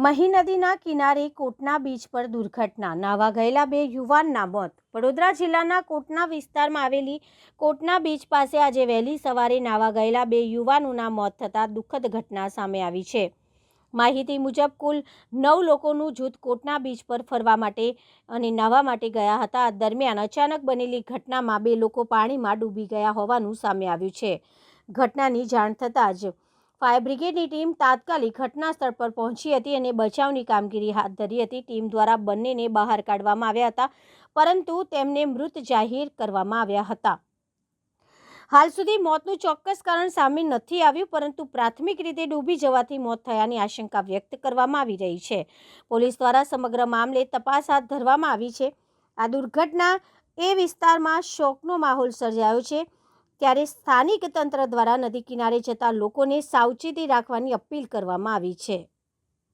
મહી નદીના કિનારે કોટના બીચ પર દુર્ઘટના, નાહવા ગયેલા 2 યુવાનના મોત। વડોદરા જિલ્લાના કોટના વિસ્તારમાં આવેલી કોટના બીચ પાસે આજે વહેલી સવારે નાહવા ગયેલા 2 યુવાનોના મોત થતાં દુઃખદ ઘટના સામે આવી છે। માહિતી મુજબ કુલ 9 લોકોનું જૂથ કોટના બીચ પર ફરવા માટે અને નાહવા માટે ગયા હતા। આ દરમિયાન અચાનક બનેલી ઘટનામાં 2 લોકો પાણીમાં ડૂબી ગયા હોવાનું સામે આવ્યું છે। ઘટનાની જાણ થતાં જ ફાયર બ્રિગેડની ટીમ તાત્કાલિક ઘટના સ્થળ પર પહોંચી હતી અને બચાવની કામગીરી હાથ ધરી હતી। ટીમ દ્વારા બંનેને બહાર કાઢવામાં આવ્યા હતા, પરંતુ તેમને મૃત જાહેર કરવામાં આવ્યા હતા। હાલ સુધી મોતનું ચોક્કસ કારણ સામે નથી આવ્યું, પરંતુ પ્રાથમિક રીતે ડૂબી જવાથી મોત થયાની આશંકા વ્યક્ત કરવામાં આવી રહી છે। પોલીસ દ્વારા સમગ્ર મામલે તપાસ હાથ ધરવામાં આવી છે। આ દુર્ઘટના એ વિસ્તારમાં શોકનો માહોલ સર્જાયો છે, ત્યારે સ્થાનિક તંત્ર દ્વારા નદી કિનારે જતા લોકોને સાવચેતી રાખવાની અપીલ કરવામાં આવી છે।